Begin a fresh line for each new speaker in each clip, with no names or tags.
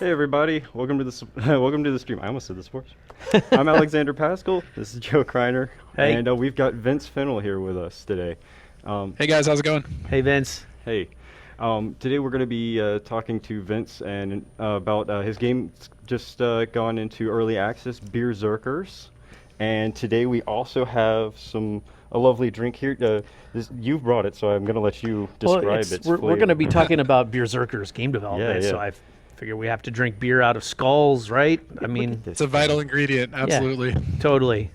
Hey everybody, welcome to the welcome to the stream. I almost said this first. I'm Alexander Paschall. This is Joe Kreiner,
Hey.
and we've got Vince Fennel here with us today.
Hey guys, how's it going?
Hey, Vince.
Hey, today we're going to be talking to Vince and about his game just gone into early access, Bierzerkers, and today we also have a lovely drink here. You've brought it, so I'm going to let you describe its
we're
flavor.
going to be talking about Bierzerkers game development,
Yeah, yeah.
so I figure we have to drink beer out of skulls, right? I mean,
It's a vital ingredient, absolutely.
totally.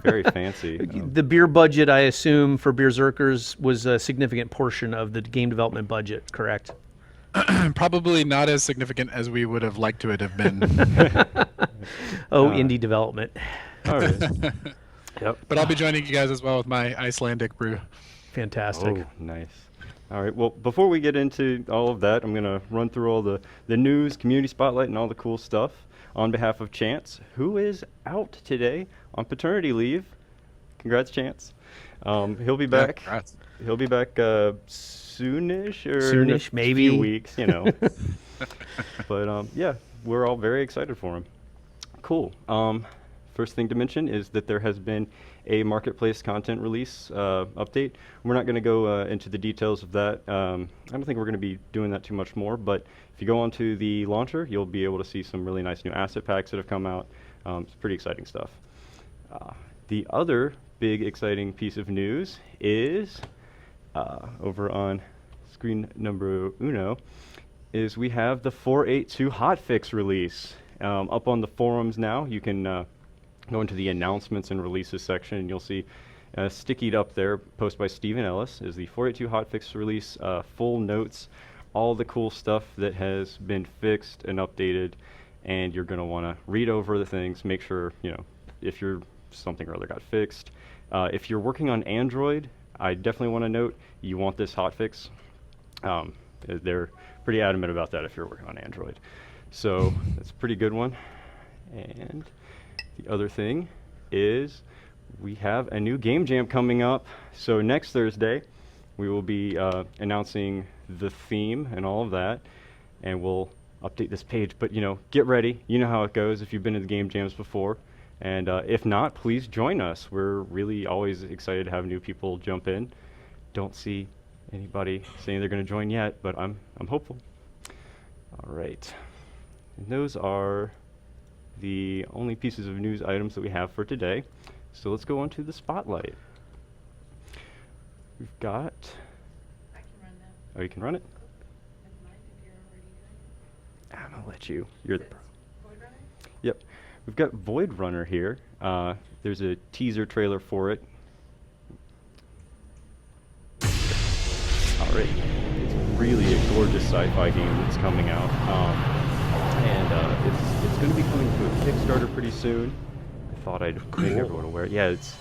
Very fancy.
The beer budget, I assume, for Bierzerkers was a significant portion of the game development budget, correct?
Probably not as significant as we would have liked to it have been.
Indie development.
All right. Yep.
But I'll be joining you guys as well with my Icelandic brew.
Fantastic.
Oh, nice. All right. Well, before we get into all of that, I'm going to run through all the news, community spotlight, and all the cool stuff on behalf of Chance, who is out today on paternity leave. Congrats, Chance. He'll be back.
Yeah, congrats.
He'll be back soonish or
Soonish,
in a
maybe.
few weeks, you know. But yeah, we're all very excited for him. Cool. First thing to mention is that there has been a marketplace content release update. We're not going to go into the details of that. I don't think we're going to be doing that too much more, but if you go onto the launcher, you'll be able to see some really nice new asset packs that have come out. It's pretty exciting stuff. The other big exciting piece of news is over on screen number uno, is we have the 4.8.2 hotfix release up on the forums now. You can go into the announcements and releases section, and you'll see stickied up there, post by Stephen Ellis, is the 4.8.2 hotfix release, full notes, all the cool stuff that has been fixed and updated, and you're going to want to read over the things, make sure, if something or other got fixed. If you're working on Android, I definitely want to note you want this hotfix. They're pretty adamant about that if you're working on Android. So that's a pretty good one. And the other thing is we have a new game jam coming up. So next Thursday, we will be announcing the theme and all of that, and we'll update this page. But, get ready. You know how it goes if you've been to the game jams before. And if not, please join us. We're really always excited to have new people jump in. Don't see anybody saying they're going to join yet, but I'm hopeful. All right. And those are the only pieces of news items that we have for today. So let's go on to the spotlight. We've got...
I can run that.
Oh, you can run it?
Never mind if you're already doing
I'm going to let you. You're the pro.
Void Runner?
Yep. We've got Void Runner here. There's a teaser trailer for it. All right. It's really a gorgeous sci-fi game that's coming out. And it's going to be coming to a Kickstarter pretty soon. I thought I'd make everyone aware. Yeah, it's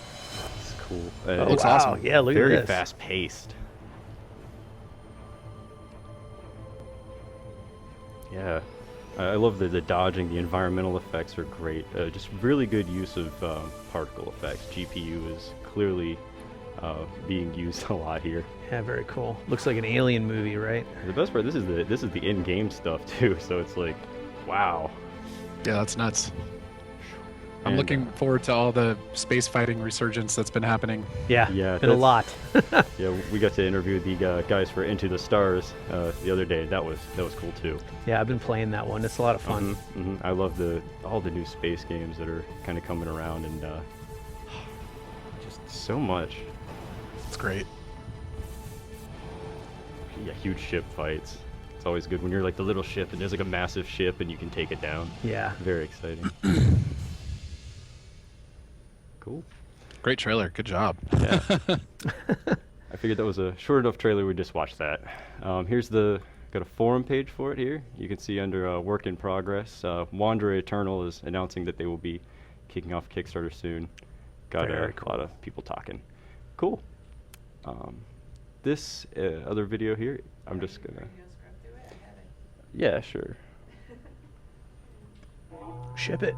cool.
Oh,
looks
wow.
awesome.
Yeah, look
Very
at this.
fast-paced. Yeah, I love the dodging. The environmental effects are great. Just really good use of particle effects. GPU is clearly being used a lot here.
Yeah, very cool. Looks like an alien movie, right?
The best part, this is the in-game stuff too. So it's like, wow.
Yeah, that's nuts. I'm
And,
looking forward to all the space fighting resurgence that's been happening.
Yeah,
Yeah,
been a lot.
Yeah, we got to interview the guys for Into the Stars the other day. That was cool too.
Yeah, I've been playing that one. It's a lot of fun.
I love all the new space games that are kind of coming around, and just so much.
It's great.
Yeah, huge ship fights. It's always good when you're like the little ship and there's like a massive ship and you can take it down.
Yeah.
Very exciting. Cool.
Great trailer. Good job.
Yeah. I figured that was a short enough trailer. We just watched that. Here's got a forum page for it here. You can see under work in progress. Wanderer Eternal is announcing that they will be kicking off Kickstarter soon. Got
Very
a
cool.
lot of people talking. Cool. This other video here, I'm just gonna.
Ready to go scrub through it? I have it.
Yeah, sure.
Ship it.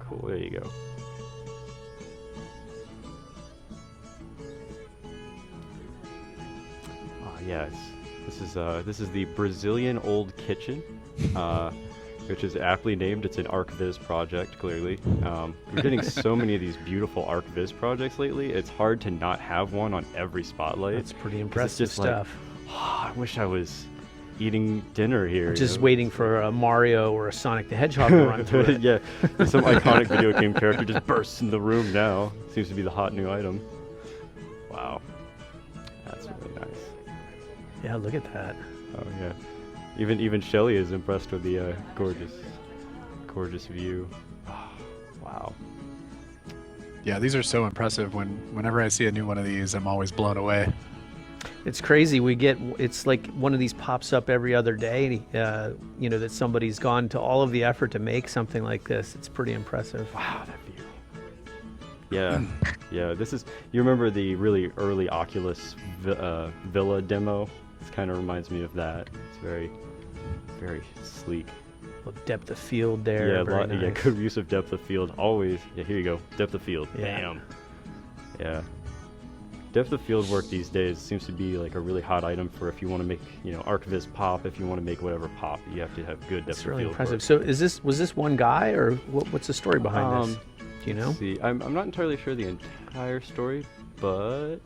Cool. There you go. Oh yeah, it's This is the Brazilian Old Kitchen, which is aptly named. It's an ArcViz project, clearly. We're getting so many of these beautiful ArcViz projects lately. It's hard to not have one on every spotlight.
That's pretty
'cause
impressive
it's just
stuff.
Like, I wish I was eating dinner here.
Just
you know?
waiting for a Mario or a Sonic the Hedgehog to run through it.
Yeah, some iconic video game character just bursts in the room now. Seems to be the hot new item. Wow, that's really nice.
Yeah, look at that.
Oh yeah, even Shelly is impressed with the gorgeous view. Oh, wow.
Yeah, these are so impressive. Whenever I see a new one of these, I'm always blown away.
It's crazy. It's like one of these pops up every other day, that somebody's gone to all of the effort to make something like this. It's pretty impressive.
Wow, that view. Yeah, yeah. You remember the really early Oculus Villa demo? This kind of reminds me of that. It's very, very sleek.
Well, depth of field there.
Yeah,
very
yeah.
nice.
Good use of depth of field. Always. Yeah, here you go. Depth of field.
Yeah.
Bam. Yeah. Depth of field work these days seems to be like a really hot item for if you want to make, ArcViz pop. If you want to make whatever pop, you have to have good depth
It's
of
really
field
impressive.
work.
So was this one guy, or what's the story behind this? Do you know?
Let's see, I'm not entirely sure the entire story, but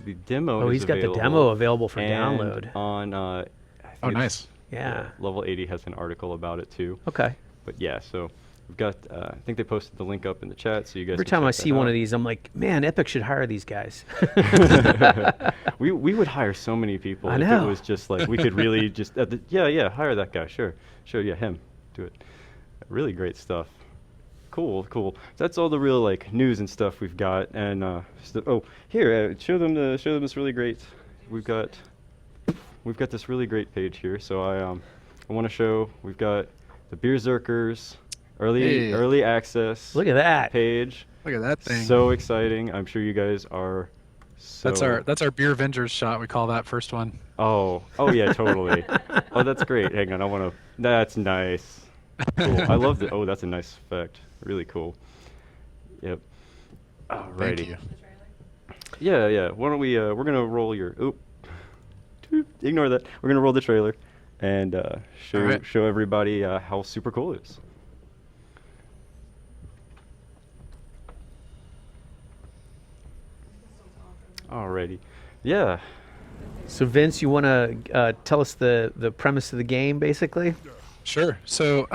the demo.
Oh,
is
he's got the
available,
demo available for
and
download.
on. I
Oh,
think it's-
nice.
Yeah.
Level 80 has an article about it too.
Okay.
But yeah, so we've got. I think they posted the link up in the chat, so you guys.
Every
can
time I
check
see
that
one
out.
of these, I'm like, man, Epic should hire these guys.
we would hire so many people
I
if
know.
it was just like we could really just yeah hire that guy, sure yeah, him, do it. Really great stuff. Cool. So that's all the real like news and stuff we've got. And here, show them this really great. We've got this really great page here. So I want to show we've got the Bierzerkers early access
Look at that.
page.
Look at that thing.
So exciting! I'm sure you guys are. So
That's our Beer Avengers shot. We call that first one.
Oh yeah, totally. Oh, that's great. Hang on, That's nice. Cool. I love it. Oh, that's a nice effect. Really cool. Yep. Alrighty.
Thank you.
The trailer?
Yeah. Why don't we? We're gonna roll your. Oop. Ignore that. We're gonna roll the trailer, and
Alright.
show everybody how super cool it is. Alrighty. Yeah.
So Vince, you want to tell us the premise of the game, basically?
Sure. So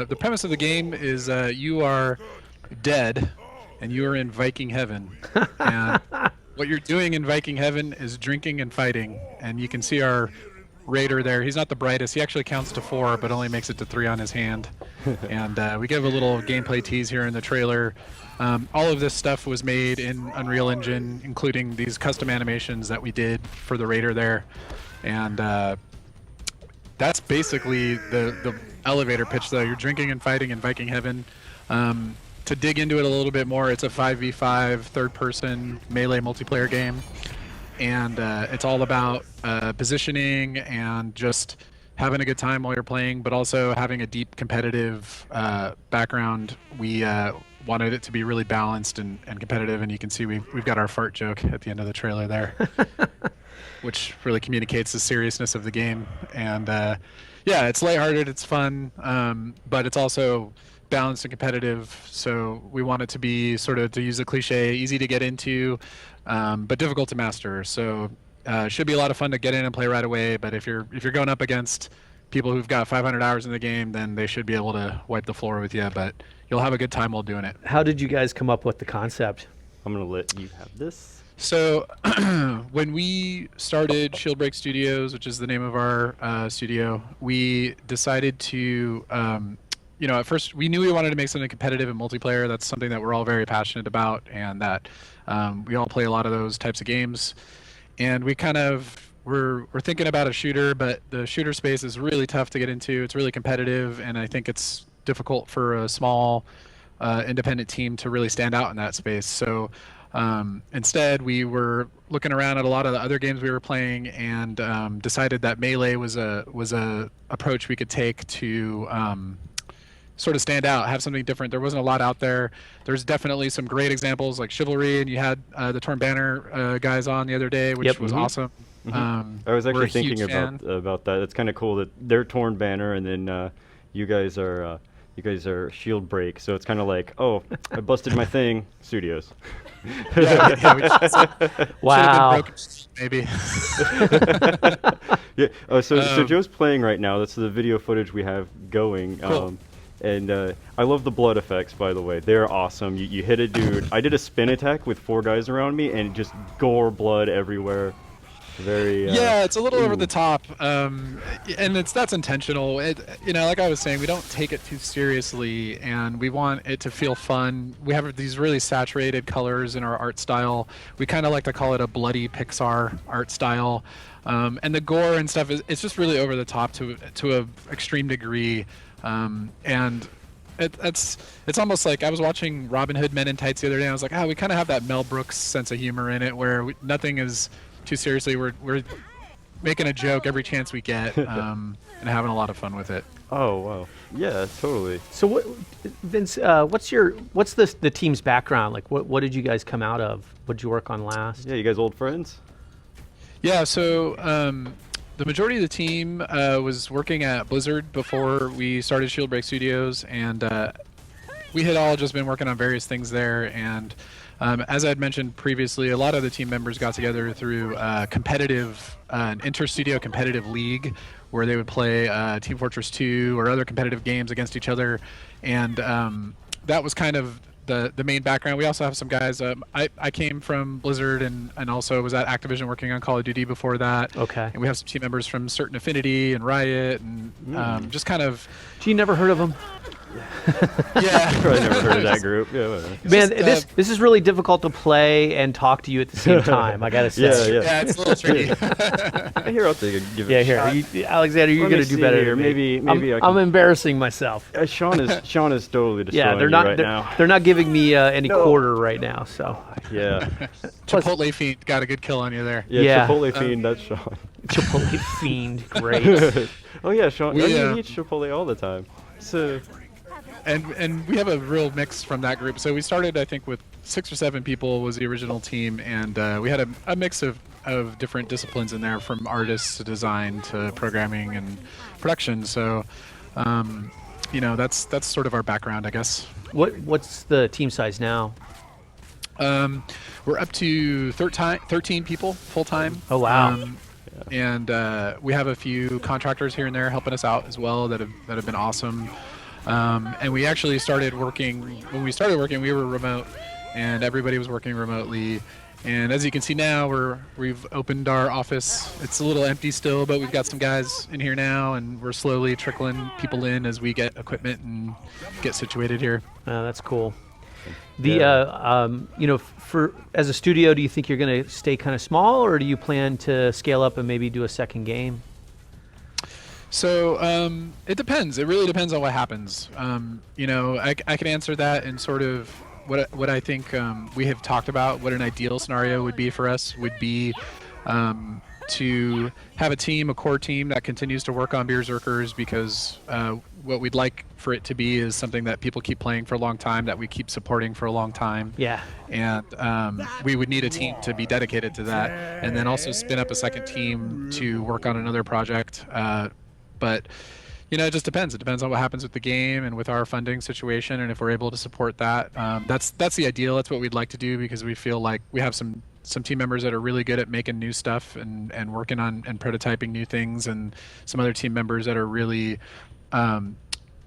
the premise of the game is you are dead, and you are in Viking heaven. And what you're doing in Viking heaven is drinking and fighting. And you can see our raider there. He's not the brightest. He actually counts to 4, but only makes it to 3 on his hand. And we give a little gameplay tease here in the trailer. All of this stuff was made in Unreal Engine, including these custom animations that we did for the raider there. And that's basically the elevator pitch, though. You're drinking and fighting in Viking heaven. To dig into it a little bit more, it's a 5v5 third-person melee multiplayer game. And it's all about positioning and just having a good time while you're playing, but also having a deep competitive background. We wanted it to be really balanced and competitive, and you can see we've got our fart joke at the end of the trailer there, which really communicates the seriousness of the game. And yeah, it's lighthearted, it's fun, but it's also balanced and competitive. So we want it to be sort of, to use the cliche, easy to get into, but difficult to master. So it should be a lot of fun to get in and play right away. But if you're going up against people who've got 500 hours in the game, then they should be able to wipe the floor with you. But you'll have a good time while doing it.
How did you guys come up with the concept?
I'm gonna let you have this.
So when we started Break Studios, which is the name of our studio, we decided to, at first we knew we wanted to make something competitive and multiplayer. That's something that we're all very passionate about, and that we all play a lot of those types of games. And we kind of we're thinking about a shooter, but the shooter space is really tough to get into. It's really competitive, and I think it's difficult for a small independent team to really stand out in that space. So instead, we were looking around at a lot of the other games we were playing, and decided that melee was a approach we could take to sort of stand out, have something different. There wasn't a lot out there. There's definitely some great examples like Chivalry, and you had the Torn Banner guys on the other day, which
Yep.
was awesome.
I was
we're
actually
a huge
thinking
fan.
about that. It's kind of cool that they're Torn Banner, and then you guys are Shield Break. So it's kind of like, oh, I busted my thing, Studios.
Yeah, we should
Wow.
have been broken, maybe.
Yeah. Oh, so Joe's playing right now. That's the video footage we have going.
Cool.
And I love the blood effects, by the way. They're awesome. You hit a dude. I did a spin attack with 4 guys around me, and just gore blood everywhere. Very.
Yeah, it's a little over
ooh.
the top, and that's intentional. Like I was saying, we don't take it too seriously, and we want it to feel fun. We have these really saturated colors in our art style. We kind of like to call it a bloody Pixar art style, and the gore and stuff it's just really over the top to a extreme degree, and. It's almost like I was watching Robin Hood Men in Tights the other day, and I was like, we kind of have that Mel Brooks sense of humor in it, where nothing is too seriously. We're making a joke every chance we get, and having a lot of fun with it.
Oh wow. Yeah, totally.
So Vince, what's the team's background? Like, what did you guys come out of? What did you work on last?
Yeah, you guys old friends?
Yeah, so the majority of the team was working at Blizzard before we started Shield Break Studios, and we had all just been working on various things there. And as I had mentioned previously, a lot of the team members got together through an inter-studio competitive league where they would play Team Fortress 2 or other competitive games against each other. And that was kind of the main background. We also have some guys. I came from Blizzard and also was at Activision working on Call of Duty before that.
Okay.
And we have some team members from Certain Affinity and Riot and just kind of.
You never heard of them?
Yeah.
Probably never heard of that group. Yeah, whatever.
Man,
just,
this is really difficult to play and talk to you at the same time. I gotta say.
Yeah.
Yeah, it's a little tricky.
Here, I'll take it. Give it
Yeah,
a
here,
shot.
Alexander, you're
Let me
gonna do
see
better.
here.
than me.
Maybe I
I'm
can.
embarrassing myself.
Sean is totally destroying
Yeah, they're
you
not.
right
they're,
now.
they're not giving me any
No.
quarter right now. So
Yeah.
Chipotle Fiend got a good kill on you there.
Yeah.
Yeah.
Chipotle Fiend. That's Sean.
Chipotle Fiend, great.
Oh yeah, Sean.
We,
He eats Chipotle all the time. So.
And we have a real mix from that group. So we started, I think, with 6 or 7 people was the original team, and we had a mix of different disciplines in there, from artists to design to programming and production. So, that's sort of our background, I guess.
What's the team size now?
We're up to 13 people full time.
Oh, wow.
And we have a few contractors here and there helping us out as well that have been awesome. And we actually started working. When we started working, we were remote, and everybody was working remotely. And as you can see now, we've opened our office. It's a little empty still, but we've got some guys in here now, and we're slowly trickling people in as we get equipment and get situated here.
That's cool. For as a studio, do you think you're going to stay kind of small, or do you plan to scale up and maybe do a second game?
So it depends. It really depends on what happens. I can answer that in sort of what I think we have talked about. What an ideal scenario would be for us would be to have a core team that continues to work on Bierzerkers, because what we'd like for it to be is something that people keep playing for a long time, that we keep supporting for a long time.
Yeah.
And we would need a team to be dedicated to that, and then also spin up a second team to work on another project. But it just depends. It depends on what happens with the game and with our funding situation, and if we're able to support that. That's the ideal. That's what we'd like to do, because we feel like we have some team members that are really good at making new stuff and working on and prototyping new things, and some other team members that are really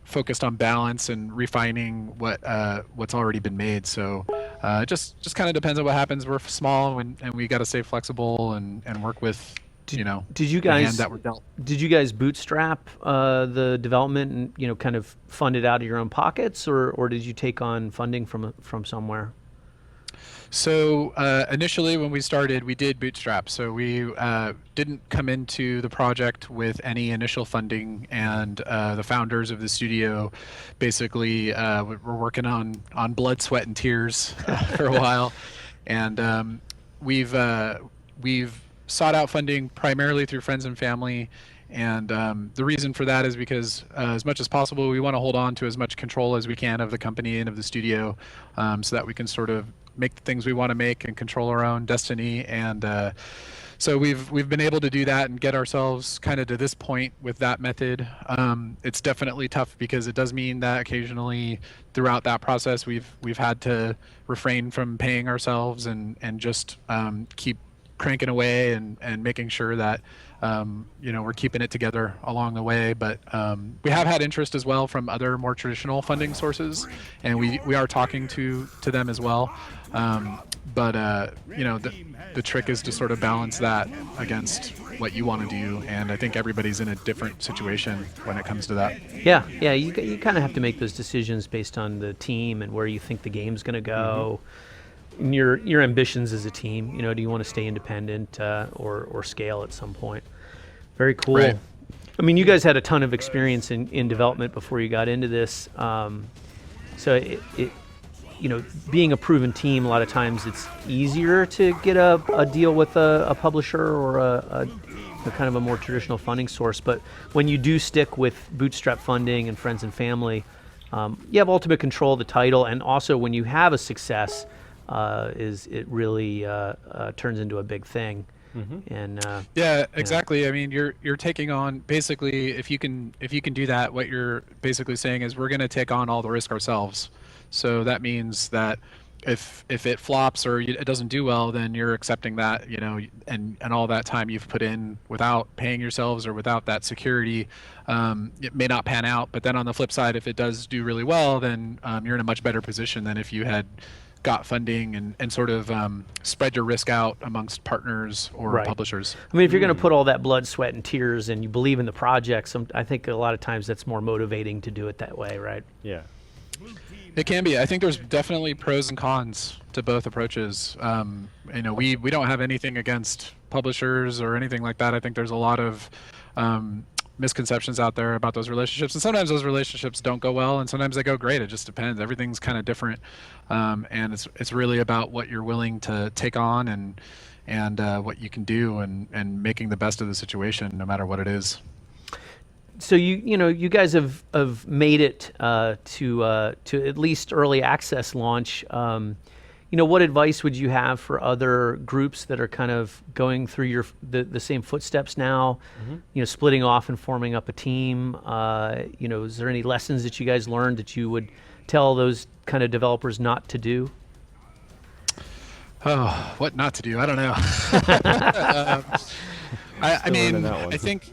focused on balance and refining what's already been made. So it just kind of depends on what happens. We're small, and we got to stay flexible and work with.
Did you
the
guys
hand that we're dealt.
Did you guys bootstrap the development and kind of fund it out of your own pockets, or did you take on funding from somewhere?
So initially, when we started, we did bootstrap. So we didn't come into the project with any initial funding, and the founders of the studio basically were working on blood, sweat, and tears for a while, and we've sought out funding primarily through friends and family, And the reason for that is because as much as possible, we want to hold on to as much control as we can of the company and of the studio, so that we can sort of make the things we want to make and control our own destiny. And so we've been able to do that and get ourselves kind of to this point with that method. It's definitely tough because it does mean that occasionally throughout that process we've had to refrain from paying ourselves and just keep cranking away and making sure that we're keeping it together along the way. But we have had interest as well from other more traditional funding sources, and we are talking to them as well. But the trick is to sort of balance that against what you want to do, and I think everybody's in a different situation when it comes to that.
Yeah, you kind of have to make those decisions based on the team and where you think the game's going to go. And your ambitions as a team. Do you want to stay independent or scale at some point? Very cool.
Right.
I mean, you guys had a ton of experience in development before you got into this. So being a proven team, a lot of times it's easier to get a deal with a publisher or a kind of a more traditional funding source. But when you do stick with bootstrap funding and friends and family, you have ultimate control of the title. And also when you have a success, it really turns into a big thing. And
yeah, exactly. I mean, you're taking on basically, if you can do that, what you're basically saying is we're going to take on all the risk ourselves. So that means that if it flops or it doesn't do well, then you're accepting that, and all that time you've put in without paying yourselves or without that security, it may not pan out. But then on the flip side, if it does do really well, then you're in a much better position than if you had got funding and sort of spread your risk out amongst partners or publishers.
I mean, if you're going to put all that blood, sweat, and tears and you believe in the project, I think a lot of times that's more motivating to do it that way, right?
Yeah.
It can be. I think there's definitely pros and cons to both approaches. We don't have anything against publishers or anything like that. I think there's a lot of misconceptions out there about those relationships, and sometimes those relationships don't go well, and sometimes they go great. It just depends. Everything's kind of different, and it's really about what you're willing to take on and what you can do and making the best of the situation, no matter what it is.
So you guys have made it to at least early access launch. What advice would you have for other groups that are kind of going through the same footsteps now? Splitting off and forming up a team. Is there any lessons that you guys learned that you would tell those kind of developers not to do?
Oh, what not to do? I don't know. I think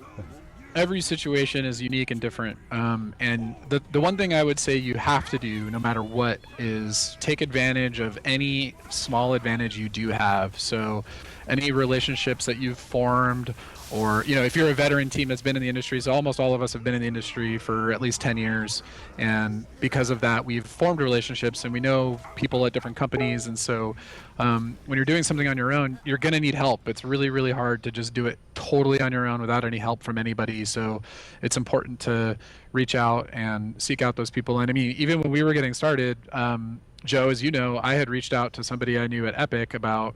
every situation is unique and different. And the one thing I would say you have to do, no matter what, is take advantage of any small advantage you do have. So any relationships that you've formed, or, if you're a veteran team that's been in the industry, so almost all of us have been in the industry for at least 10 years. And because of that, we've formed relationships and we know people at different companies. And so when you're doing something on your own, you're going to need help. It's really, really hard to just do it totally on your own without any help from anybody. So it's important to reach out and seek out those people. And I mean, even when we were getting started, Joe, as you know, I had reached out to somebody I knew at Epic about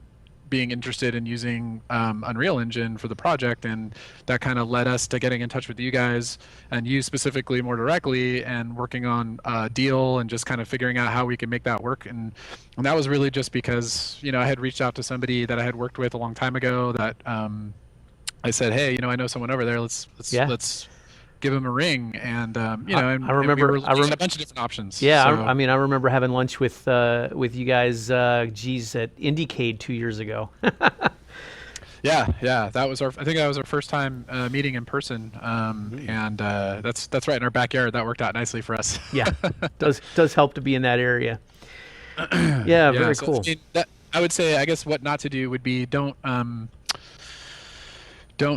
being interested in using Unreal Engine for the project, and that kind of led us to getting in touch with you guys and you specifically more directly, and working on a deal and just kind of figuring out how we can make that work. And that was really just because I had reached out to somebody that I had worked with a long time ago that I said, hey, I know someone over there, let's give him a ring. And
I remember
a bunch of different options.
Yeah,
so.
I remember having lunch with you guys, at Indiecade 2 years ago.
Yeah, that was I think that was our first time meeting in person, and that's right in our backyard. That worked out nicely for us.
Yeah, does help to be in that area. Yeah, very cool.
I would say, I guess, what not to do would be don't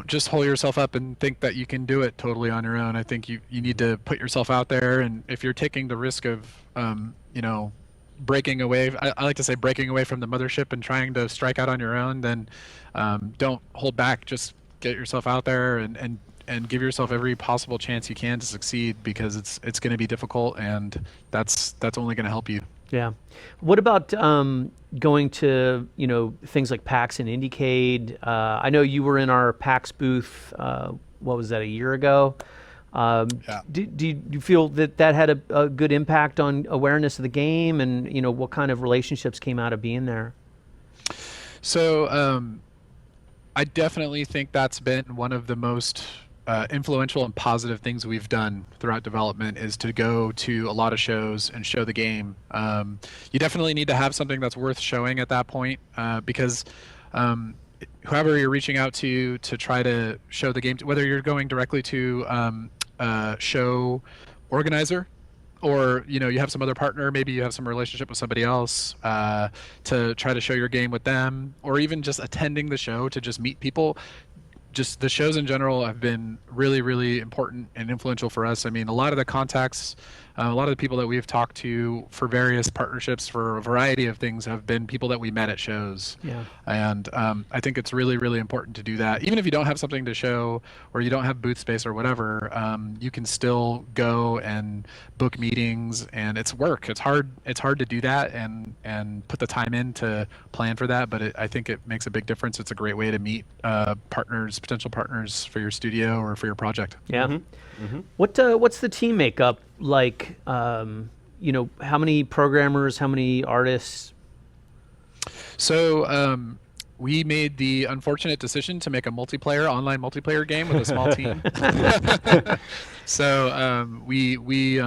just hold yourself up and think that you can do it totally on your own. I think you need to put yourself out there, and if you're taking the risk of breaking away, I like to say breaking away from the mothership and trying to strike out on your own, then don't hold back. Just get yourself out there and give yourself every possible chance you can to succeed, because it's going to be difficult, and that's only going to help you.
Yeah. What about going to things like PAX and Indiecade? I know you were in our PAX booth what was that, a year ago?
Yeah.
Do you feel that had a good impact on awareness of the game, and what kind of relationships came out of being there?
So I definitely think that's been one of the most influential and positive things we've done throughout development, is to go to a lot of shows and show the game. You definitely need to have something that's worth showing at that point, because whoever you're reaching out to try to show the game, whether you're going directly to show organizer, or you have some other partner, maybe you have some relationship with somebody else, to try to show your game with them, or even just attending the show to just meet people. Just the shows in general have been really, really important and influential for us. I mean, a lot of the contacts, a lot of the people that we've talked to for various partnerships for a variety of things have been people that we met at shows.
Yeah.
And I think it's really, really important to do that. Even if you don't have something to show, or you don't have booth space or whatever, you can still go and book meetings, and it's work. It's hard to do that and put the time in to plan for that, but I think it makes a big difference. It's a great way to meet potential partners for your studio or for your project.
Yeah. What's the team makeup like? How many programmers, how many artists?
So we made the unfortunate decision to make a online multiplayer game with a small team. So we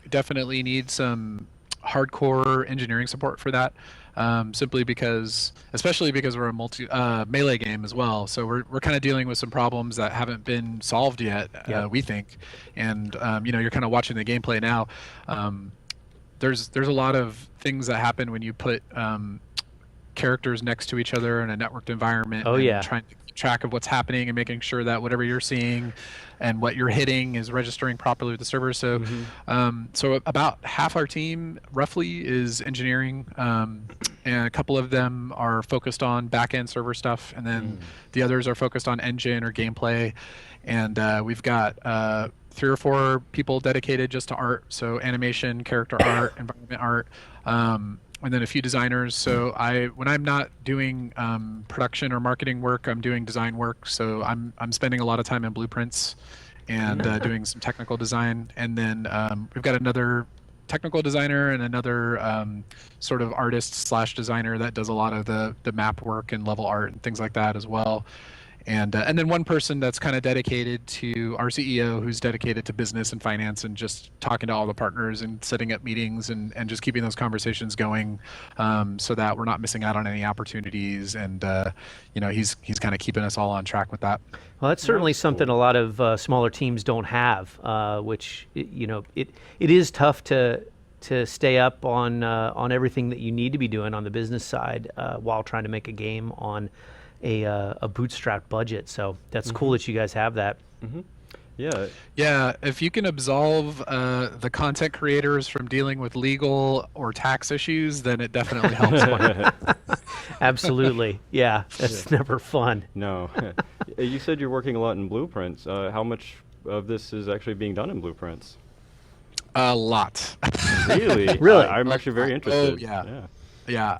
definitely need some hardcore engineering support for that. Especially because we're a melee game as well. So we're kind of dealing with some problems that haven't been solved yet, we think. And you're kind of watching the gameplay now. There's a lot of things that happen when you put characters next to each other in a networked environment. Trying to keep track of what's happening and making sure that whatever you're seeing and what you're hitting is registering properly with the server. So so about half our team roughly is engineering, and a couple of them are focused on back-end server stuff, and then the others are focused on engine or gameplay. And we've got 3 or 4 people dedicated just to art, so animation, character art, environment art, and then a few designers. So when I'm not doing production or marketing work, I'm doing design work. So I'm spending a lot of time in blueprints and doing some technical design. And then we've got another technical designer and another sort of artist/designer that does a lot of the map work and level art and things like that as well. And then one person that's kind of dedicated to our CEO, who's dedicated to business and finance and just talking to all the partners and setting up meetings and just keeping those conversations going, so that we're not missing out on any opportunities. And he's kind of keeping us all on track with that.
Well, that's certainly something a lot of smaller teams don't have, which it is tough to stay up on everything that you need to be doing on the business side while trying to make a game on a bootstrapped budget. So that's cool that you guys have that.
Yeah, if you can absolve the content creators from dealing with legal or tax issues, then it definitely helps.
Absolutely. Yeah, that's never fun.
No. You said you're working a lot in blueprints. How much of this is actually being done in blueprints?
A lot.
Really?
Really?
I'm actually very interested.
Oh, yeah.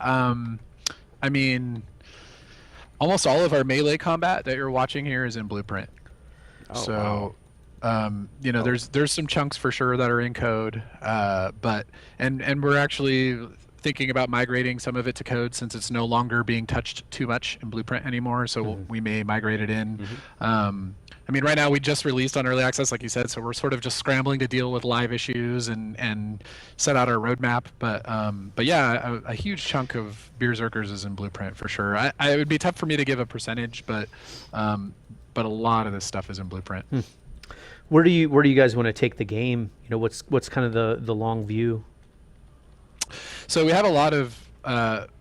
I mean, almost all of our melee combat that you're watching here is in blueprint.
Oh,
wow. There's some chunks for sure that are in code, but we're actually thinking about migrating some of it to code, since it's no longer being touched too much in blueprint anymore. So we may migrate it in. I mean, right now we just released on early access, like you said, so we're sort of just scrambling to deal with live issues and set out our roadmap. But yeah, a huge chunk of Bierzerkers is in blueprint for sure. It would be tough for me to give a percentage, but a lot of this stuff is in blueprint.
Where do you guys want to take the game? What's kind of the long view?
So we have a lot of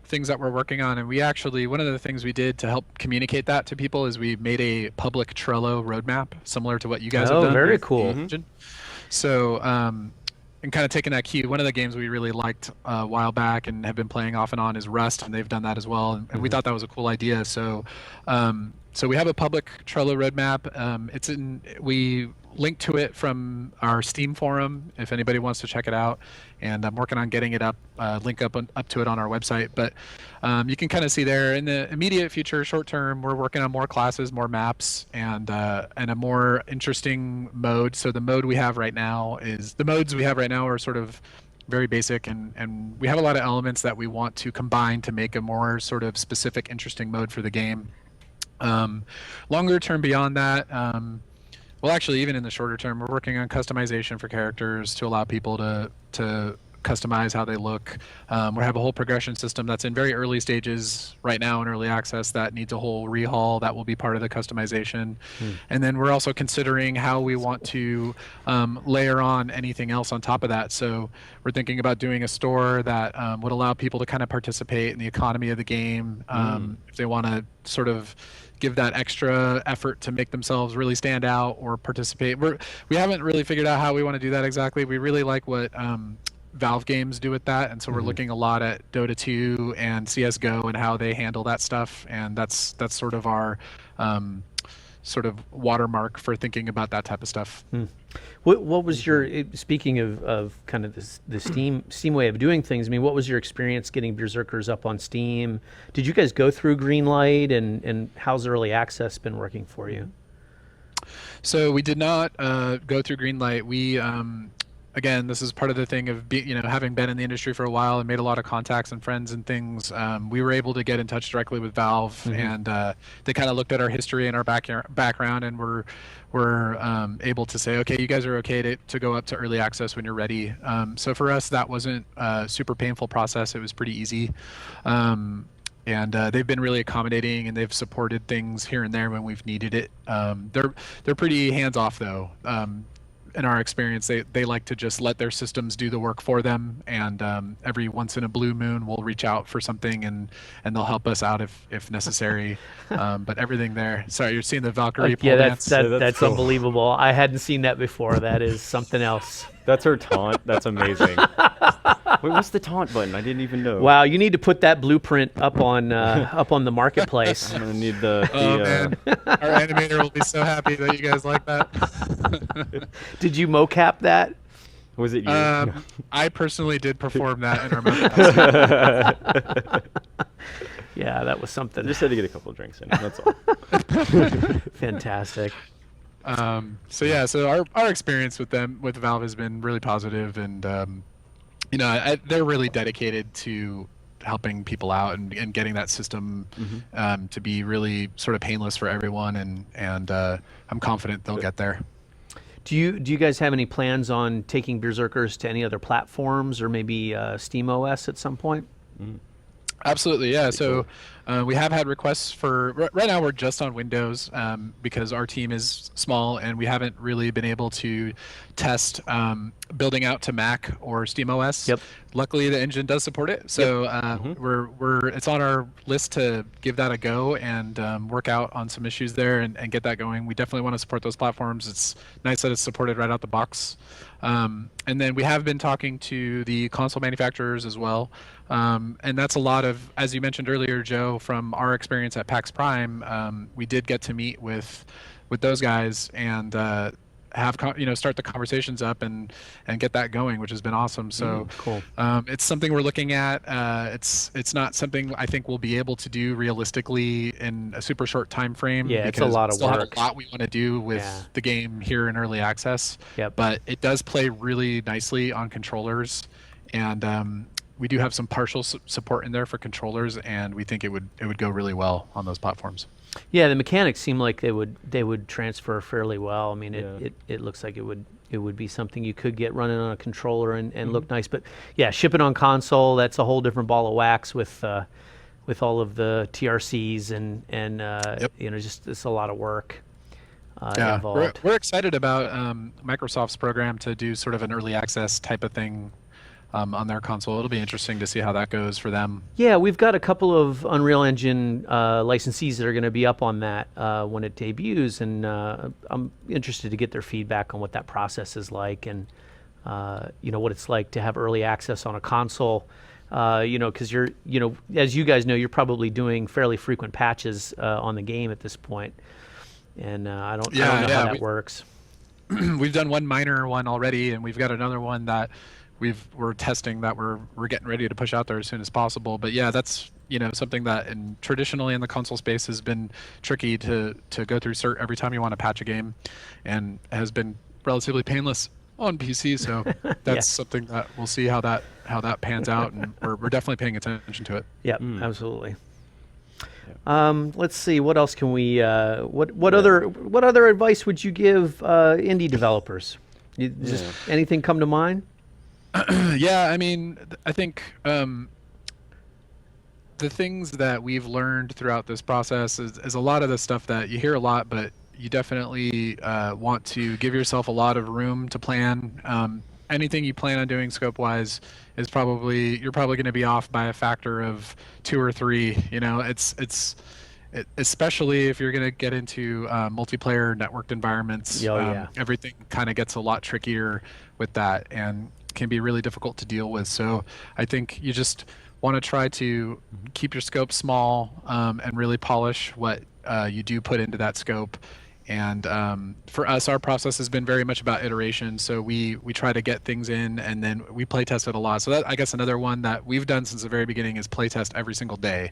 things that we're working on, and we actually, one of the things we did to help communicate that to people is we made a public Trello roadmap similar to what you guys have done.
Oh, very cool.
So and kind of taking that cue, one of the games we really liked a while back and have been playing off and on is Rust, and they've done that as well, and we thought that was a cool idea. So So we have a public Trello roadmap. We link to it from our Steam forum if anybody wants to check it out. And I'm working on getting it up, link up to it on our website. But you can kind of see there in the immediate future, short term, we're working on more classes, more maps, and a more interesting mode. So the modes we have right now are sort of very basic, and we have a lot of elements that we want to combine to make a more sort of specific, interesting mode for the game. Longer term beyond that, well, actually, even in the shorter term, we're working on customization for characters to allow people to customize how they look. We have a whole progression system that's in very early stages right now in early access that needs a whole rehaul that will be part of the customization. And then we're also considering how we want to layer on anything else on top of that. So we're thinking about doing a store that would allow people to kind of participate in the economy of the game if they want to sort of give that extra effort to make themselves really stand out or participate. We haven't really figured out how we want to do that exactly. We really like what Valve games do with that, and so we're looking a lot at Dota 2 and CS:GO and how they handle that stuff, and that's sort of our sort of watermark for thinking about that type of stuff.
What was your, speaking of kind of the Steam way of doing things, I mean, what was your experience getting Bierzerkers up on Steam? Did you guys go through Greenlight, and how's early access been working for you?
So we did not go through Greenlight. We again, this is part of the thing of having been in the industry for a while and made a lot of contacts and friends and things. We were able to get in touch directly with Valve, and they kind of looked at our history and our background, and were able to say, okay, you guys are okay to go up to early access when you're ready. So for us, that wasn't a super painful process. It was pretty easy. And they've been really accommodating, and they've supported things here and there when we've needed it. They're pretty hands off though. In our experience, they like to just let their systems do the work for them, and every once in a blue moon we'll reach out for something, and they'll help us out if necessary. But everything there. Sorry, you're seeing the Valkyrie pole dance?
That's
cool.
Unbelievable. I hadn't seen that before. That is something else.
That's her taunt. That's amazing. Wait, what's the taunt button? I didn't even know.
Wow, you need to put that blueprint up on the marketplace.
I'm gonna need the.
Man, our animator will be so happy that you guys like that.
Did you mocap that?
Was it you?
I personally did perform that in our mocap.
Yeah, that was something.
I just had to get a couple of drinks in. That's all.
Fantastic.
So our experience with Valve has been really positive, and they're really dedicated to helping people out and getting that system to be really sort of painless for everyone, and I'm confident they'll get there.
Do you guys have any plans on taking Bierzerkers to any other platforms, or maybe Steam OS at some point?
Absolutely, yeah. So we have had requests for, right now we're just on Windows because our team is small and we haven't really been able to test building out to Mac or SteamOS.
Yep.
Luckily, the engine does support it, so it's on our list to give that a go and work out on some issues there and get that going. We definitely want to support those platforms. It's nice that it's supported right out the box. And then we have been talking to the console manufacturers as well. And that's a lot of, as you mentioned earlier, Joe, from our experience at PAX Prime, we did get to meet with those guys and start the conversations up and get that going, which has been awesome. So
cool.
It's something we're looking at. It's not something I think we'll be able to do realistically in a super short time frame.
Yeah, it's a lot of
still
work.
have a lot we want to do with the game here in early access.
Yep.
But it does play really nicely on controllers, and we do have some partial support in there for controllers, and we think it would go really well on those platforms.
Yeah, the mechanics seem like they would transfer fairly well. I mean, it looks like it would be something you could get running on a controller and look nice. But yeah, ship it on console, that's a whole different ball of wax with all of the TRCs and just it's a lot of work involved.
We're excited about Microsoft's program to do sort of an early access type of thing on their console. It'll be interesting to see how that goes for them.
Yeah, we've got a couple of Unreal Engine licensees that are going to be up on that when it debuts, and I'm interested to get their feedback on what that process is like, and what it's like to have early access on a console. Because you're, as you guys know, you're probably doing fairly frequent patches on the game at this point, and I don't know how that works.
We've done one minor one already, and we've got another one that we're testing that we're getting ready to push out there as soon as possible. But yeah, that's something that traditionally in the console space has been tricky to go through cert every time you want to patch a game, and has been relatively painless on PC. So that's something that we'll see how that pans out, and we're definitely paying attention to it.
Yep, absolutely. Let's see. What else can we? What other advice would you give indie developers? Anything come to mind?
Yeah, I mean, I think the things that we've learned throughout this process is a lot of the stuff that you hear a lot, but you definitely want to give yourself a lot of room to plan. Anything you plan on doing scope-wise is you're probably going to be off by a factor of 2 or 3. Especially if you're going to get into multiplayer networked environments. Everything kind of gets a lot trickier with that and can be really difficult to deal with. So I think you just want to try to keep your scope small and really polish what you do put into that scope. And for us, our process has been very much about iteration. So we try to get things in, and then we play test it a lot. So that, I guess, another one that we've done since the very beginning is play test every single day.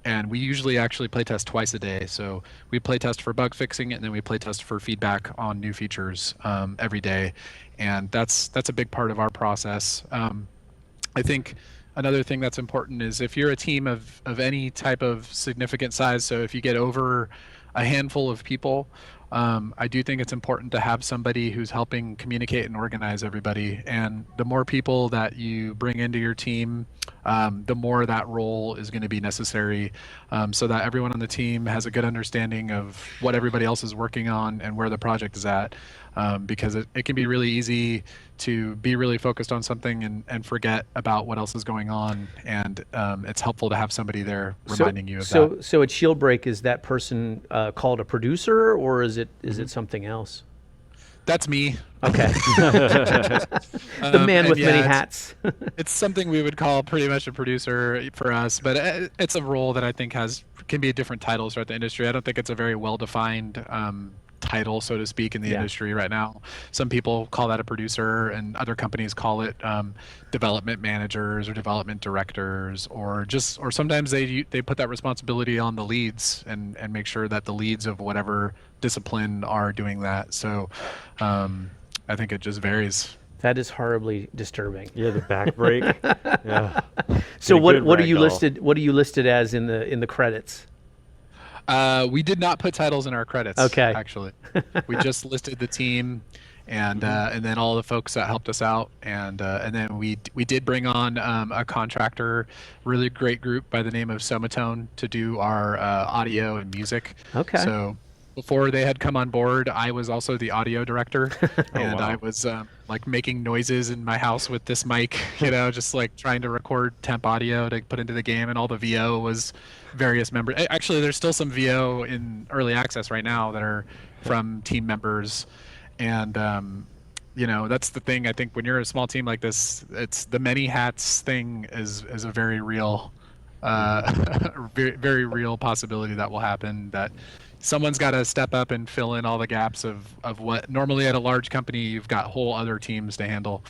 And we usually actually play test twice a day. So we play test for bug fixing, and then we play test for feedback on new features every day. And that's a big part of our process. I think another thing that's important is if you're a team of any type of significant size, so if you get over a handful of people, I do think it's important to have somebody who's helping communicate and organize everybody. And the more people that you bring into your team, the more that role is going to be necessary, so that everyone on the team has a good understanding of what everybody else is working on and where the project is at. Because it can be really easy to be really focused on something and forget about what else is going on. And it's helpful to have somebody there reminding you of that.
So at Shieldbreak, is that person called a producer, or is it something else?
That's me.
Okay. The man with many hats.
It's something we would call pretty much a producer for us, but it's a role that I think can be different titles throughout the industry. I don't think it's a very well-defined title, so to speak, in the industry right now. Some people call that a producer, and other companies call it development managers or development directors, or sometimes they put that responsibility on the leads and make sure that the leads of whatever discipline are doing that. So I think it just varies.
That is horribly disturbing.
Yeah, the back break. Yeah.
So what are you listed? What are you listed as in the credits?
We did not put titles in our credits.
Okay.
Actually, we just listed the team, and then all the folks that helped us out, and then we did bring on a contractor, really great group by the name of Somatone to do our audio and music.
Okay.
So before they had come on board, I was also the audio director, and I was like making noises in my house with this mic, just like trying to record temp audio to put into the game, and all the VO was various members. Actually, there's still some VO in early access right now that are from team members, and that's the thing. I think when you're a small team like this, it's the many hats thing is a very real, very, very real possibility that will happen. That someone's got to step up and fill in all the gaps of what normally at a large company you've got whole other teams to handle.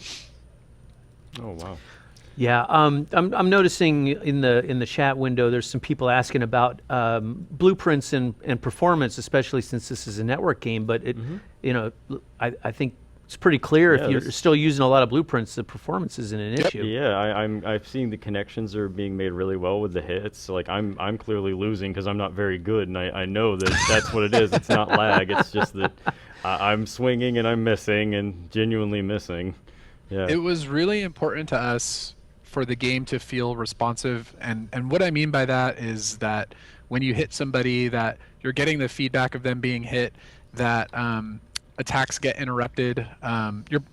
Oh wow.
Yeah, I'm noticing in the chat window there's some people asking about blueprints and performance, especially since this is a network game. But I think it's pretty clear if you're still using a lot of blueprints, the performance isn't an issue.
Yeah, I've seen the connections are being made really well with the hits. Like I'm clearly losing because I'm not very good, and I know that that's what it is. It's not lag. It's just that I'm swinging and I'm missing and genuinely missing. Yeah.
It was really important to us for the game to feel responsive, and what I mean by that is that when you hit somebody, that you're getting the feedback of them being hit, that attacks get interrupted.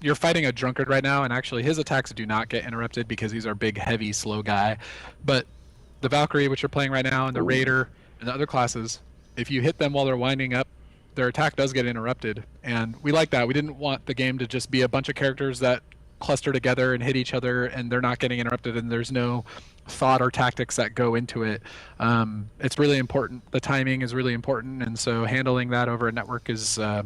You're fighting a drunkard right now, and actually his attacks do not get interrupted because he's our big, heavy, slow guy. But the Valkyrie, which you're playing right now, and the Raider, and the other classes, if you hit them while they're winding up, their attack does get interrupted. And we like that. We didn't want the game to just be a bunch of characters that cluster together and hit each other, and they're not getting interrupted, and there's no thought or tactics that go into it. It's really important. The timing is really important, and so handling that over a network is a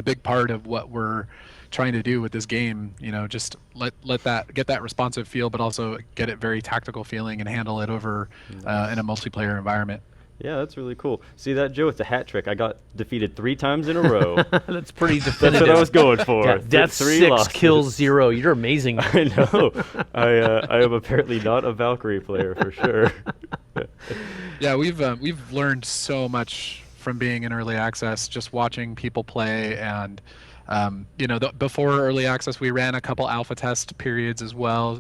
big part of what we're trying to do with this game. Just let that get that responsive feel, but also get it very tactical feeling and handle it over in a multiplayer environment.
Yeah, that's really cool. See that, Joe? It's a hat trick. I got defeated 3 times in a row.
That's pretty definitive.
That's what I was going for.
Yeah, death
3
6,
losses.
kills 0. You're amazing.
I know. I am apparently not a Valkyrie player for sure.
Yeah, we've learned so much from being in early access, just watching people play. And before early access, we ran a couple alpha test periods as well,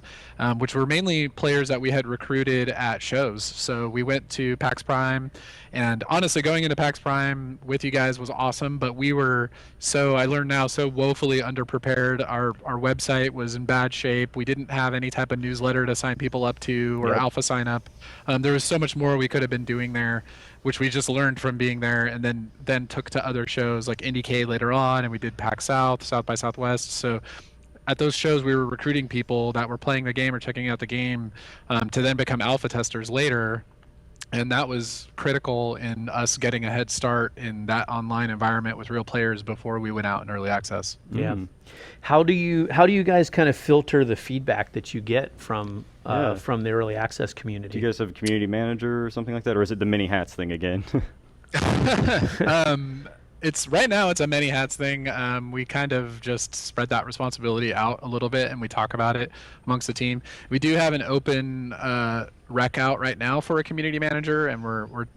which were mainly players that we had recruited at shows. So we went to PAX Prime, and honestly, going into PAX Prime with you guys was awesome, but we were, I learned now, so woefully underprepared. Our website was in bad shape. We didn't have any type of newsletter to sign people up to or alpha sign up. There was so much more we could have been doing there, which we just learned from being there, and then took to other shows like IndieK later on, and we did PAX South, South by Southwest. So at those shows, we were recruiting people that were playing the game or checking out the game to then become alpha testers later. And that was critical in us getting a head start in that online environment with real players before we went out in early access.
Yeah. How do you guys kind of filter the feedback that you get from the early access community?
Do you guys have a community manager or something like that, or is it the mini hats thing again?
It's right now it's a many hats thing. We kind of just spread that responsibility out a little bit, and we talk about it amongst the team. We do have an open rec out right now for a community manager, and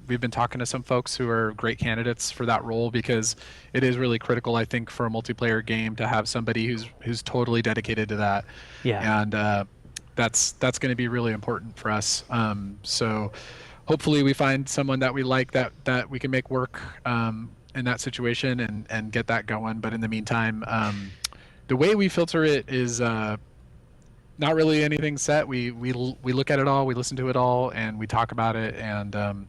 we've been talking to some folks who are great candidates for that role, because it is really critical, I think, for a multiplayer game to have somebody who's totally dedicated to that.
Yeah.
And that's going to be really important for us. So hopefully we find someone that we like that we can make work in that situation and get that going. But in the meantime, the way we filter it is not really anything set. We look at it all, we listen to it all, and we talk about it, and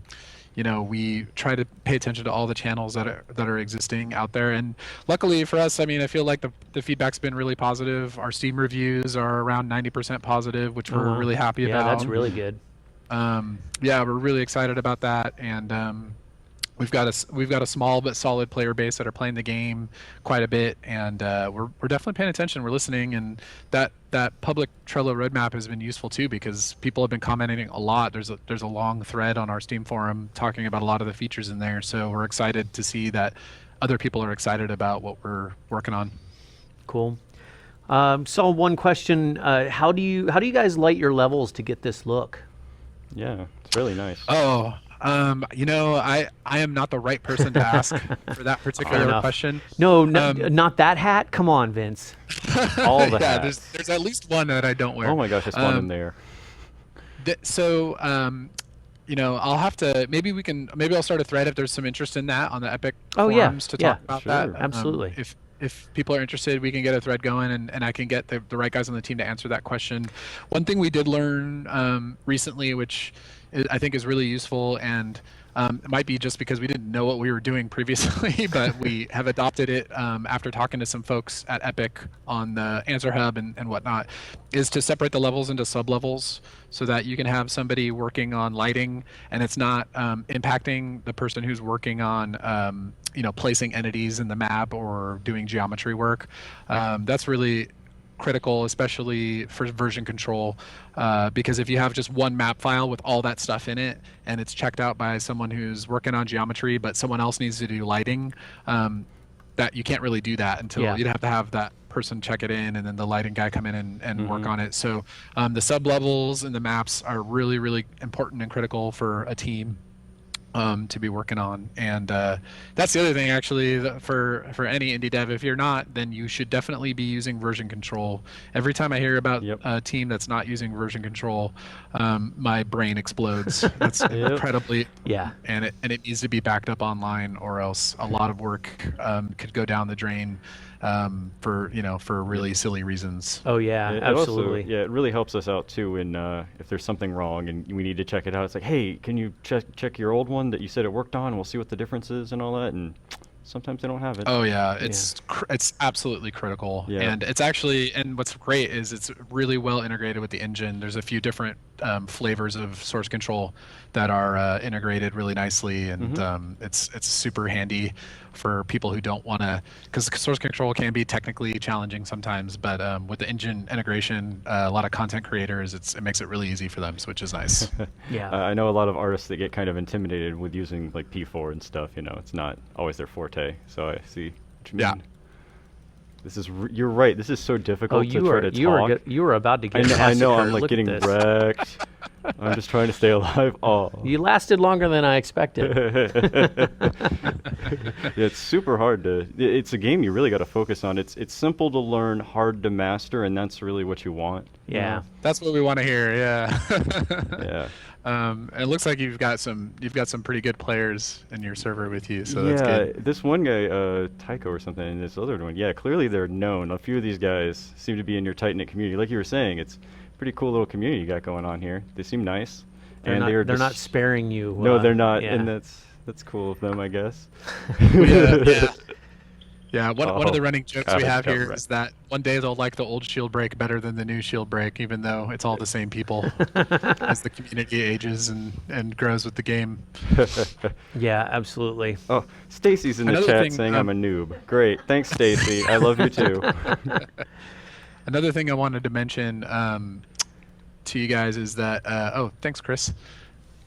we try to pay attention to all the channels that are existing out there. And luckily for us, I mean, I feel like the feedback's been really positive. Our Steam reviews are around 90% positive, which we're really happy about.
Yeah, that's really good.
We're really excited about that, and we've got a small but solid player base that are playing the game quite a bit, and we're definitely paying attention. We're listening, and that public Trello roadmap has been useful too, because people have been commenting a lot. There's a long thread on our Steam forum talking about a lot of the features in there, so we're excited to see that other people are excited about what we're working on.
Cool. So one question: how do you guys light your levels to get this look?
Yeah, it's really nice.
Oh. I am not the right person to ask for that particular question.
No, not that hat. Come on, Vince.
All the hats.
There's at least one that I don't wear.
Oh my gosh, I spawned in there.
I'll have to. Maybe I'll start a thread if there's some interest in that on the Epic forums to talk about that.
Absolutely.
If people are interested, we can get a thread going, and I can get the right guys on the team to answer that question. One thing we did learn recently, which I think is really useful, and it might be just because we didn't know what we were doing previously, but we have adopted it after talking to some folks at Epic on the Answer Hub and whatnot, is to separate the levels into sub-levels so that you can have somebody working on lighting, and it's not impacting the person who's working on placing entities in the map or doing geometry work. That's really critical, especially for version control, because if you have just one map file with all that stuff in it and it's checked out by someone who's working on geometry, but someone else needs to do lighting, that you can't really do that until you'd have to have that person check it in and then the lighting guy come in and work on it. So the sub levels and the maps are really, really important and critical for a team to be working on. And that's the other thing, actually, for any indie dev. If you're not, then you should definitely be using version control. Every time I hear about a team that's not using version control, my brain explodes. That's incredibly and it needs to be backed up online, or else a lot of work could go down the drain for really silly reasons.
Oh yeah, absolutely.
Also, it really helps us out too in if there's something wrong and we need to check it out. It's like, hey, can you check your old one that you said it worked on? We'll see what the difference is and all that. And sometimes they don't have it.
Oh yeah, it's absolutely critical,
Yeah.
and it's actually, and what's great is it's really well integrated with the engine. There's a few different flavors of source control that are integrated really nicely, and it's super handy for people who don't want to, because source control can be technically challenging sometimes, but with the engine integration, a lot of content creators, it makes it really easy for them, which is nice.
Yeah.
I know a lot of artists that get kind of intimidated with using like P4 and stuff. You know, it's not always their forte. So I see what you mean.
Yeah.
This is you're right. This is so difficult to try to talk.
you were about to get
I know. I'm
massacred.
like
Look
getting
at this.
wrecked. I'm just trying to stay alive. Oh.
You lasted longer than I expected.
It's super hard to. It's a game you really got to focus on. It's simple to learn, hard to master, and that's really what you want. you
Yeah.
know?
That's what we want to hear. Yeah.
Yeah.
And it looks like you've got some pretty good players in your server with you, so that's good.
This one guy, Tycho or something, and this other one, yeah, clearly they're known. A few of these guys seem to be in your tight-knit community. Like you were saying, it's a pretty cool little community you got going on here. They seem nice.
They're not sparing you.
No, they're not,
yeah.
and that's cool of them, I guess.
Yeah, one of the running jokes we have here
right.
is that one day they'll like the old shield break better than the new shield break, even though it's all the same people as the community ages and grows with the game.
Yeah, absolutely.
Oh, Stacy's in the
Another
chat
thing,
saying I'm a noob. Great, thanks, Stacy. I love you too.
Another thing I wanted to mention to you guys is that oh, thanks, Chris.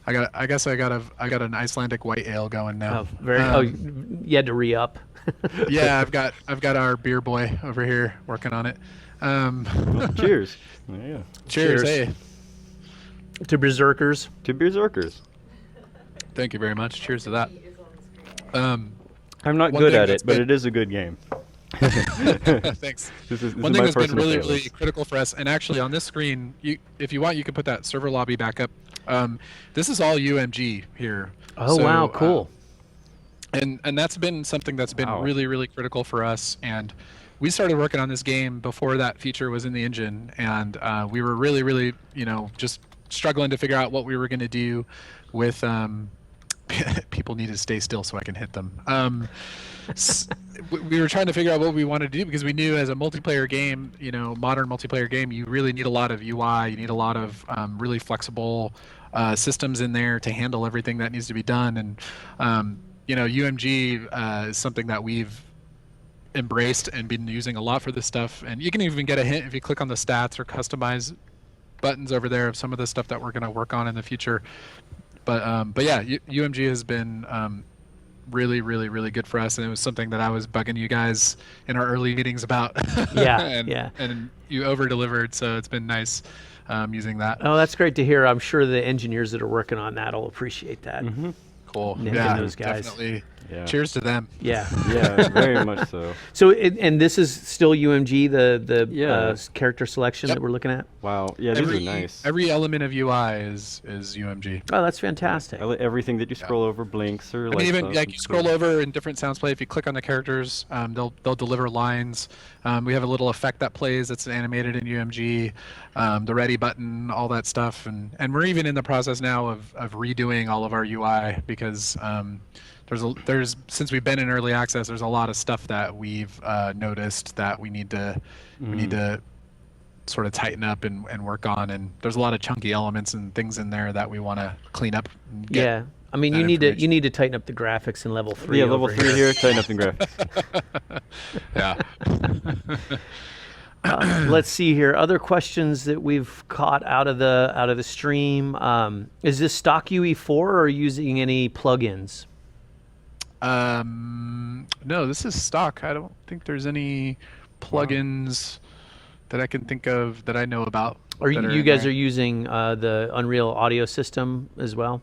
I got an Icelandic white ale going now.
You had to re-up.
Yeah, I've got our beer boy over here working on it.
Cheers. Yeah.
Cheers.
Cheers.
Hey,
To Berserkers.
To Bierzerkers.
thank you very much. Cheers to that.
I'm not
One
good
thing
at
that's
it, but
been-
it is a good game.
Thanks.
This is
One
my
thing that's been
personal
really,
favorite.
really critical for us, and actually on this screen, if you want, you can put that server lobby back up. This is all UMG here.
Oh,
So,
wow, cool.
And that's been something that's been
Wow.
really, really critical for us. And we started working on this game before that feature was in the engine, and we were really, really, just struggling to figure out what we were going to do with. People need to stay still so I can hit them. We were trying to figure out what we wanted to do because we knew as a multiplayer game, modern multiplayer game, you really need a lot of UI. You need a lot of really flexible systems in there to handle everything that needs to be done. And UMG is something that we've embraced and been using a lot for this stuff. And you can even get a hint if you click on the stats or customize buttons over there of some of the stuff that we're going to work on in the future. But yeah, UMG has been really, really, really good for us, and it was something that I was bugging you guys in our early meetings about.
Yeah,
and,
yeah.
And you over-delivered, so it's been nice using that.
Oh, that's great to hear. I'm sure the engineers that are working on that will appreciate that.
Cool.
Nicking
Yeah,
those guys.
definitely.
Yeah.
Cheers to them.
Yeah.
Yeah, very much so.
So, and this is still UMG, the
Yeah.
character selection
Yep.
that we're looking at?
Wow. Yeah, these are nice.
Every element of UI is UMG.
Oh, that's fantastic.
Everything that you scroll over blinks or
I mean,
lights
even
up
like
and
you scroll
stuff.
over in different sounds play. If you click on the characters, they'll deliver lines. We have a little effect that plays that's animated in UMG, the ready button, all that stuff, and we're even in the process now of redoing all of our UI because there's since we've been in early access, there's a lot of stuff that we've noticed that we need to sort of tighten up and work on, and there's a lot of chunky elements and things in there that we want to clean up. And get
Yeah. I mean,
that
you
information.
need to tighten up the graphics in level 3.
Yeah, level
over
3 here, tighten up the graphics.
Yeah.
Let's see here. Other questions that we've caught out of the stream. Is this stock UE4 or are you using any plugins?
No, this is stock. I don't think there's any plugins that I can think of that I know about.
Or
that
you
in
guys
there.
are using the Unreal audio system as well?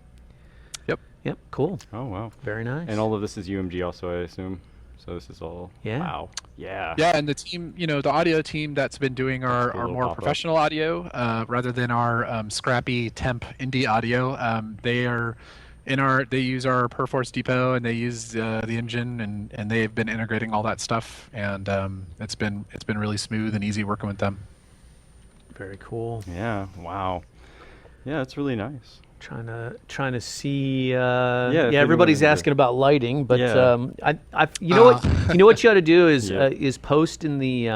Yep.
Yep. Cool.
Oh, wow.
Very nice.
And all of this is UMG also, I assume. So this is all.
Yeah.
Wow. Yeah.
Yeah, and the team, the audio team that's been doing our
cool,
more
pop-up.
professional audio rather than our scrappy temp indie audio. They use our Perforce Depot and they use the engine and they've been integrating all that stuff, and it's been really smooth and easy working with them.
Very cool.
Yeah. Wow. Yeah, it's really nice.
Trying to see.
if
Everybody's
anyone-
asking about lighting, but
Yeah.
you know what? You know what you ought to do is
Yeah.
is post in the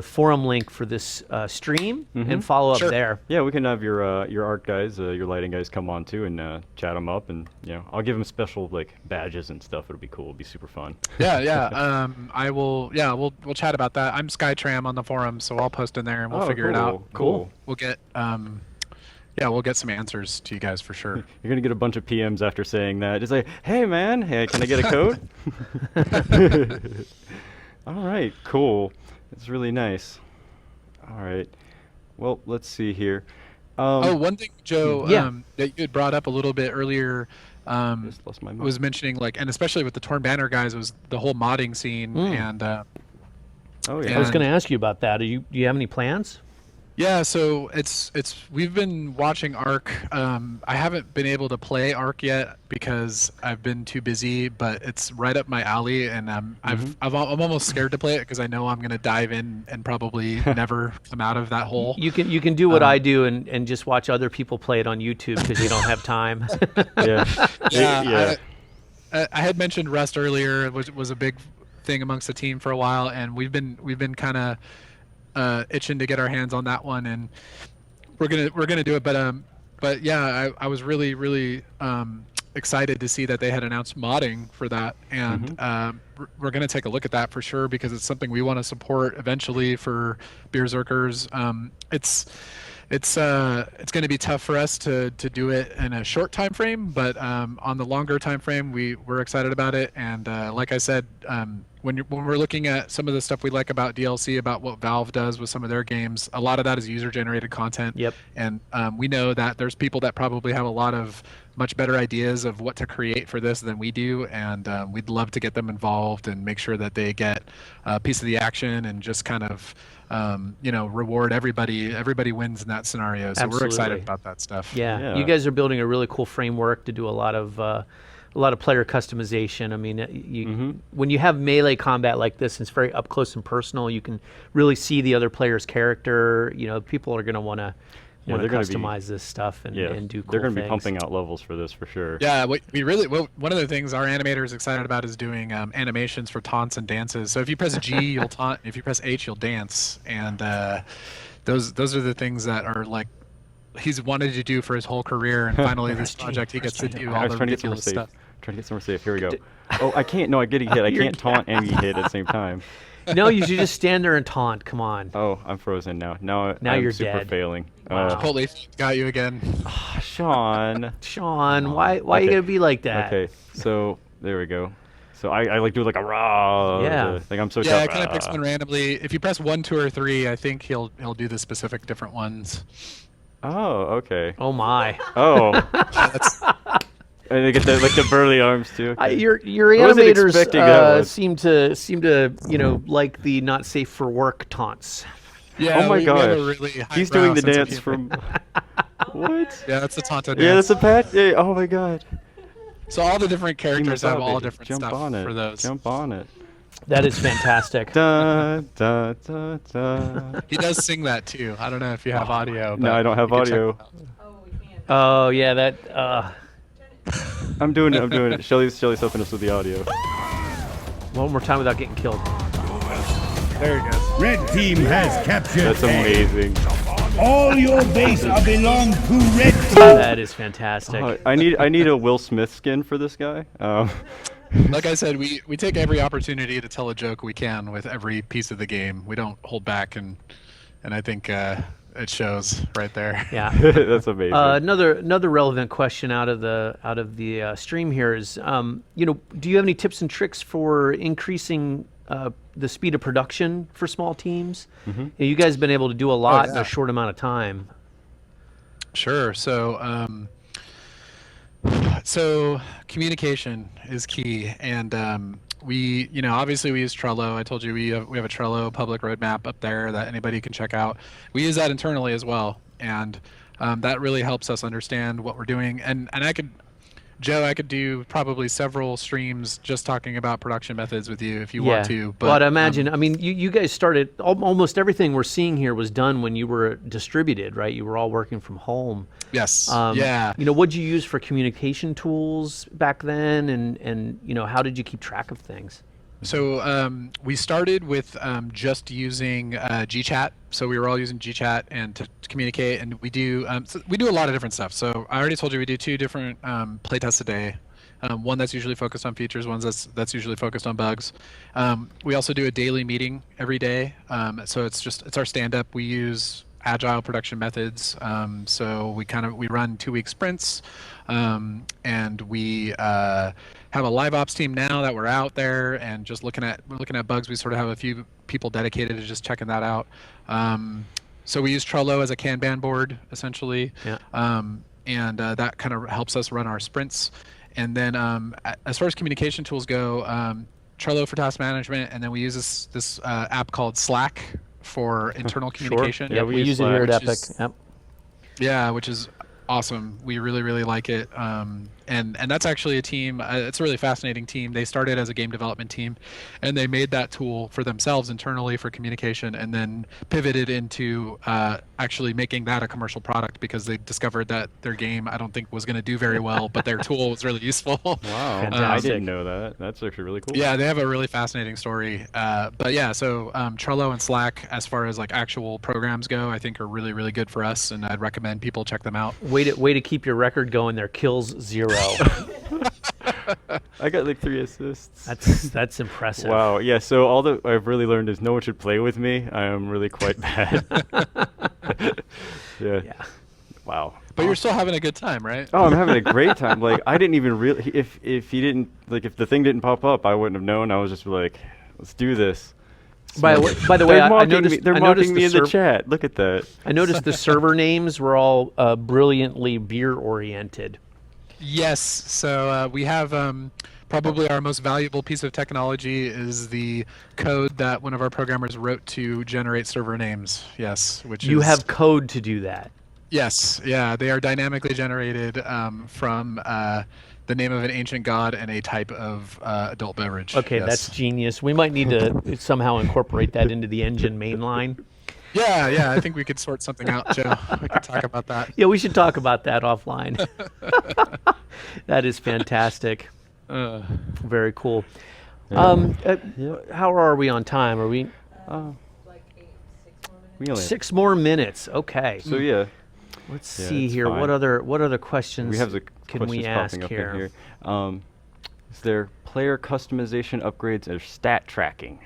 forum link for this stream and follow up
Sure.
there.
Yeah, we can have your art guys, your lighting guys come on too and chat them up, and I'll give them special like badges and stuff. It'll be cool. It'll be super fun.
Yeah. I will. Yeah, we'll chat about that. I'm Skytram on the forum, so I'll post in there and we'll figure it out.
Cool.
We'll get we'll get some answers to you guys for sure.
You're gonna get a bunch of PMs after saying that. Just like, hey man, hey, can I get a code? All right, cool. It's really nice. All right. Well, let's see here.
One thing, Joe,
Yeah.
that you had brought up a little bit earlier,
Just lost my
was mentioning like, and especially with the Torn Banner guys, was the whole modding scene, and
Oh
I
yeah.
was going to ask you about that. Do you have any plans?
yeah, so we've been watching Ark. I haven't been able to play Ark yet because I've been too busy, but it's right up my alley, and I'm almost scared to play it because I know I'm gonna dive in and probably never come out of that hole.
You can do what I do and just watch other people play it on YouTube because you don't have time.
Yeah.
Yeah, I had mentioned Rust earlier, which was a big thing amongst the team for a while, and we've been kind of itching to get our hands on that one, and we're gonna do it. But yeah, I was really excited to see that they had announced modding for that, and we're gonna take a look at that for sure because it's something we want to support eventually for Bierzerkers. It's going to be tough for us to do it in a short time frame, but on the longer time frame, we're excited about it. And like I said, when we're looking at some of the stuff we like about DLC, about what Valve does with some of their games, a lot of that is user-generated content.
Yep.
And we know that there's people that probably have a lot of much better ideas of what to create for this than we do, and we'd love to get them involved and make sure that they get a piece of the action and just kind of reward everybody. Everybody wins in that scenario, so we're excited
Absolutely.
about that stuff.
Yeah, you guys are building a really cool framework to do a lot of player customization. I mean, when you have melee combat like this, it's very up close and personal. You can really see the other player's character. People are going to want to
they're gonna
customize this stuff and do cool
They're going to be
things.
pumping out levels for this for sure.
Yeah, one of the things our animator is excited about is doing animations for taunts and dances. So if you press G, you'll taunt. If you press H, you'll dance. And those are the things that are like he's wanted to do for his whole career. And finally, this project, he gets to do
I
all
was
the
trying to get somewhere
ridiculous
safe.
stuff.
Trying to get somewhere safe. Here we go. Oh, I can't. No, I'm getting hit. I can't taunt and get hit at the same time.
No, you should just stand there and taunt. Come on.
Oh, I'm frozen now. Now
Now
I'm
you're
super
dead.
failing.
Wow.
Holy, got you again.
Sean.
Sean, why are
Okay.
you gonna be like that?
Okay, so there we go. So I like do like a raw.
Yeah.
Like I'm so
Yeah, it
tough.
kind of picks one randomly. If you press 1, 2, or 3, I think he'll do the specific different ones.
Oh, okay.
Oh my.
Oh,
That's,
and they get the burly arms too. Okay.
Your
I wasn't
animators
expecting that one.
seem to like the not safe for work taunts.
yeah,
Oh my
we have a
gosh.
really
He's doing the
highbrow sense of
dance
humor.
from. What?
Yeah, that's the Tonto dance.
Yeah, that's a patch. Yeah, oh my god.
So all the different characters have all
Baby.
different
Jump
stuff
on it.
for those.
Jump on it.
That is fantastic.
Da, da, da, da.
He does sing that too. I don't know if you have audio.
No,
but
I don't have
you can check
audio.
it out.
Oh yeah, that.
I'm doing it. I'm doing it. Shelly's helping us with the audio.
One more time without getting killed.
There he goes.
Red team has captured
That's
A.
amazing.
All your base are belong to red team.
That is fantastic.
I need a Will Smith skin for this guy.
Like I said, we take every opportunity to tell a joke we can with every piece of the game. We don't hold back, and I think it shows right there.
Yeah.
That's amazing.
Another relevant question out of the stream here is, do you have any tips and tricks for increasing the speed of production for small teams? You guys have been able to do a lot in
yeah.
a short amount of time.
Sure. So communication is key, and we, obviously we use Trello. I told you we have a Trello public roadmap up there that anybody can check out. We use that internally as well, and that really helps us understand what we're doing. And Joe, I could do probably several streams just talking about production methods with you if you want to.
But I'd imagine, I mean, you guys started, almost everything we're seeing here was done when you were distributed, right? You were all working from home.
Yes. Yeah.
You know, what'd you use for communication tools back then? And you know, how did you keep track of things?
So we started with just using GChat. So we were all using GChat and to communicate, and we do a lot of different stuff. So I already told you we do 2 different playtests a day. One that's usually focused on features, one that's usually focused on bugs. We also do a daily meeting every day. So it's our stand-up. We use agile production methods. So we run 2-week sprints, and we have a live ops team now that we're out there and just looking at bugs. We sort of have a few people dedicated to just checking that out. So we use Trello as a Kanban board essentially, and that kind of helps us run our sprints. And then as far as communication tools go, Trello for task management, and then we use this app called Slack for internal communication.
Yeah, we use it here at Epic.
Yeah, which is awesome. We really, really like it. And that's actually a team, it's a really fascinating team. They started as a game development team, and they made that tool for themselves internally for communication, and then pivoted into actually making that a commercial product because they discovered that their game, I don't think, was going to do very well, but their tool was really useful.
Wow, I
Fantastic.
didn't know that. That's actually really cool.
Yeah, they have a really fascinating story. But yeah, so Trello and Slack, as far as like actual programs go, I think are really, really good for us, and I'd recommend people check them out.
Way to keep your record going there. Kills 0.
I got like 3 assists.
That's impressive.
Wow. Yeah. So all that I've really learned is no one should play with me. I am really quite bad. Yeah. Wow.
But you're still having a good time, right?
Oh, I'm having a great time. Like I didn't even really if he didn't if the thing didn't pop up, I wouldn't have known. I was just like, let's do this.
By the way, I noticed
they're mocking me in the chat. Look at that.
I noticed the server names were all brilliantly beer oriented.
Yes. So we have probably our most valuable piece of technology is the code that one of our programmers wrote to generate server names. Yes,
You have code to do that.
Yes. Yeah, they are dynamically generated from the name of an ancient god and a type of adult beverage.
Okay,
yes.
That's genius. We might need to somehow incorporate that into the engine mainline.
Yeah, I think we could sort something out, Joe. We could talk about that.
Yeah, we should talk about that offline. That is fantastic. Very cool. How are we on time? Are we?
Like 6 more minutes.
We only
6 more minutes. Okay.
So yeah.
Let's
Yeah,
see
it's
here.
fine.
What other questions
We have the
can
questions
we ask
popping up
here?
in here. Is there player customization upgrades or stat tracking?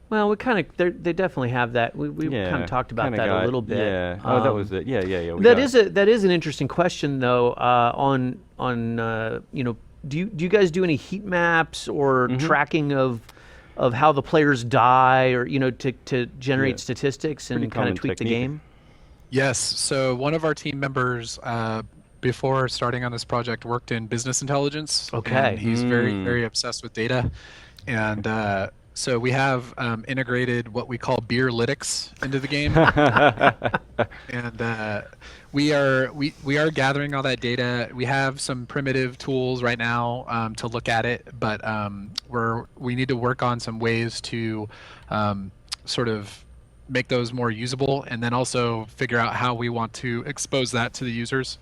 Well, we kind of they definitely have that. We kind of talked about that a little bit.
Yeah. Oh, that was it. Yeah.
That is an interesting question though. On you know, do you guys do any heat maps or tracking of how the players die, or you know, to generate statistics and
Pretty
kind of
common
tweak the
technique.
game?
Yes. So one of our team members, before starting on this project, worked in business intelligence.
Okay.
And he's very, very obsessed with data. And so we have integrated what we call Beerlytics into the game. And we are gathering all that data. We have some primitive tools right now to look at it, but we need to work on some ways to sort of make those more usable, and then also figure out how we want to expose that to the users,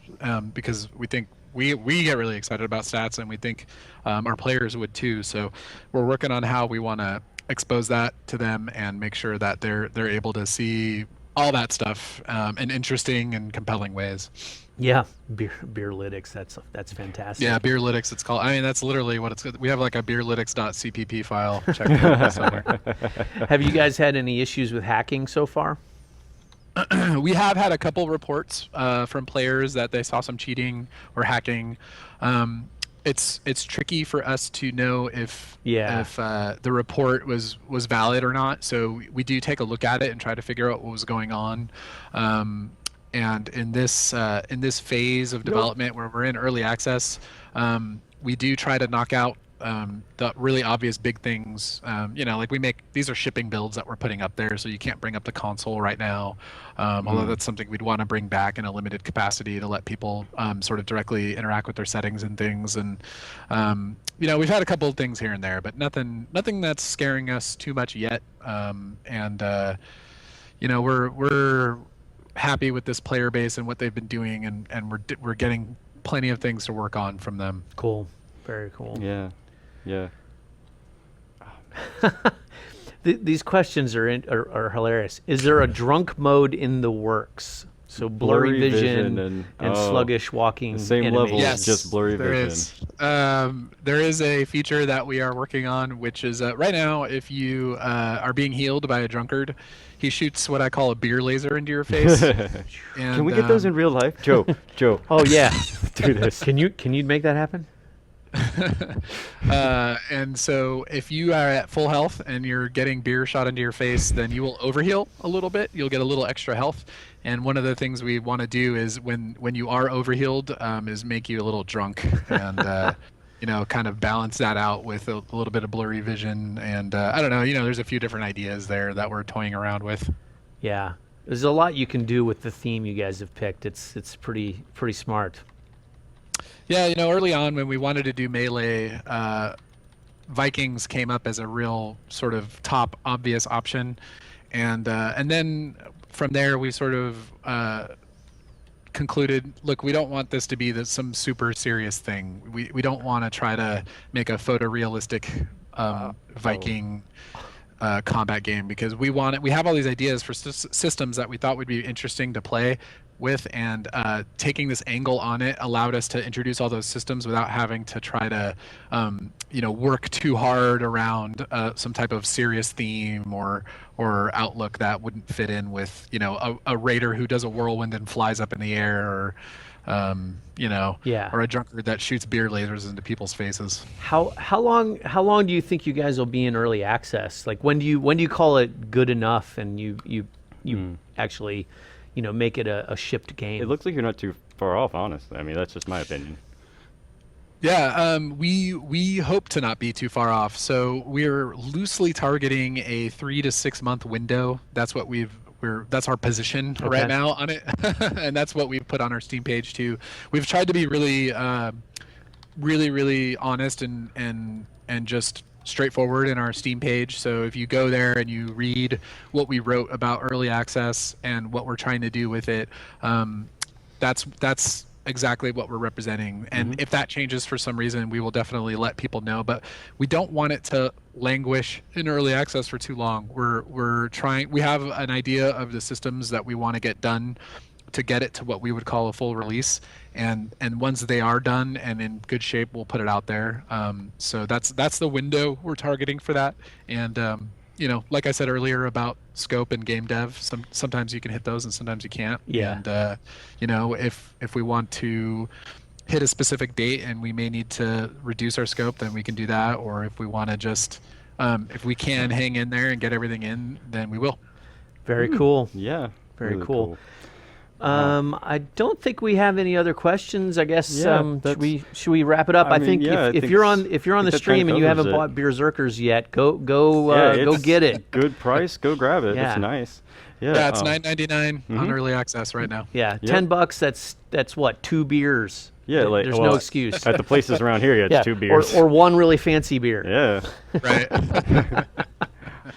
because we think we get really excited about stats, and we think our players would too. So we're working on how we want to expose that to them and make sure that they're able to see all that stuff in interesting and compelling ways.
Yeah, Beerlytics. That's fantastic.
Yeah, Beerlytics. It's called. I mean, that's literally what it's. We have like a Beerlytics.cpp file. Check it out somewhere.
Have you guys had any issues with hacking so far?
We have had a couple reports from players that they saw some cheating or hacking. It's tricky for us to know if the report was valid or not. So we do take a look at it and try to figure out what was going on. And in this phase of development where we're in early access, we do try to knock out the really obvious big things. Like these are shipping builds that we're putting up there, so you can't bring up the console right now. Although that's something we'd want to bring back in a limited capacity to let people sort of directly interact with their settings and things. And we've had a couple of things here and there, but nothing that's scaring us too much yet. We're happy with this player base and what they've been doing, and we're getting plenty of things to work on from them.
Cool. Very cool.
Yeah. Yeah.
These questions are hilarious. Is there a drunk mode in the works? So blurry vision and sluggish walking.
Same
animation.
level, just blurry vision.
There is a feature that we are working on, which is right now, if you are being healed by a drunkard, he shoots what I call a beer laser into your face.
Can we get those in real life? Joe.
Oh yeah.
Do this.
Can you make that happen?
And so if you are at full health and you're getting beer shot into your face, then you will overheal a little bit. You'll get a little extra health. And one of the things we want to do is when you are overhealed, is make you a little drunk and kind of balance that out with a little bit of blurry vision. And I don't know, there's a few different ideas there that we're toying around with.
Yeah, there's a lot you can do with the theme you guys have picked. It's pretty smart.
Yeah, early on when we wanted to do Melee, Vikings came up as a real sort of top obvious option, and then from there we sort of concluded, look, we don't want this to be some super serious thing. We don't want to try to make a photorealistic Viking combat game, because we have all these ideas for systems that we thought would be interesting to play with, and taking this angle on it allowed us to introduce all those systems without having to try to work too hard around some type of serious theme or outlook that wouldn't fit in with a raider who does a whirlwind and flies up in the air, or or a drunkard that shoots beer lasers into people's faces.
How long do you think you guys will be in early access? Like when do you call it good enough and you actually make it a shipped game?
It looks like you're not too far off, honestly. I mean, that's just my opinion.
Yeah, we hope to not be too far off. So we're loosely targeting a 3 to 6 month window. That's what that's our position right now on it, and that's what we've put on our Steam page too. We've tried to be really, really honest and just straightforward in our Steam page. So if you go there and you read what we wrote about early access and what we're trying to do with it, that's exactly what we're representing. And if that changes for some reason, we will definitely let people know. But we don't want it to languish in early access for too long. We have an idea of the systems that we want to get done to get it to what we would call a full release, and once they are done and in good shape, we'll put it out there. So that's the window we're targeting for that. And like I said earlier about scope and game dev, sometimes you can hit those and sometimes you can't.
Yeah.
And if we want to hit a specific date and we may need to reduce our scope, then we can do that. Or if we want to just if we can hang in there and get everything in, then we will.
Very cool.
Yeah.
Very
really
cool. I don't think we have any other questions. I guess should we wrap it up? I think if you're on the stream and you haven't bought Bierzerkers yet, go get it.
Good price. Go grab it.
Yeah.
It's nice.
Yeah, it's $9.99 on early access right now.
Yeah, $10. That's what, 2 beers.
Yeah,
there's no excuse.
At the places around here, it's 2 beers.
Or one really fancy beer.
Yeah.
Right.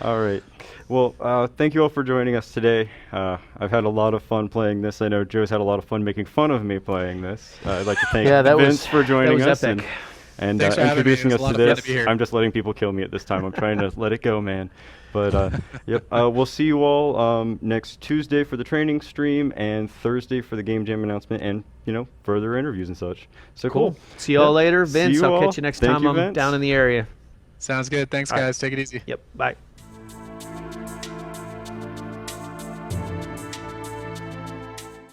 All right. Well, thank you all for joining us today. I've had a lot of fun playing this. I know Joe's had a lot of fun making fun of me playing this. I'd like to thank Vince for joining us
epic.
and
Thanks for having me.
introducing
It
us
was a lot
to
of fun
this.
to be here.
I'm just letting people kill me at this time. I'm trying to let it go, man. But yep, we'll see you all next Tuesday for the training stream and Thursday for the game jam announcement and further interviews and such. So cool.
See you all later, Vince.
See you
I'll
all.
catch you next
Thank
time
you,
I'm
Vince.
down in the area.
Sounds good. Thanks, guys. Take it easy.
Yep. Bye.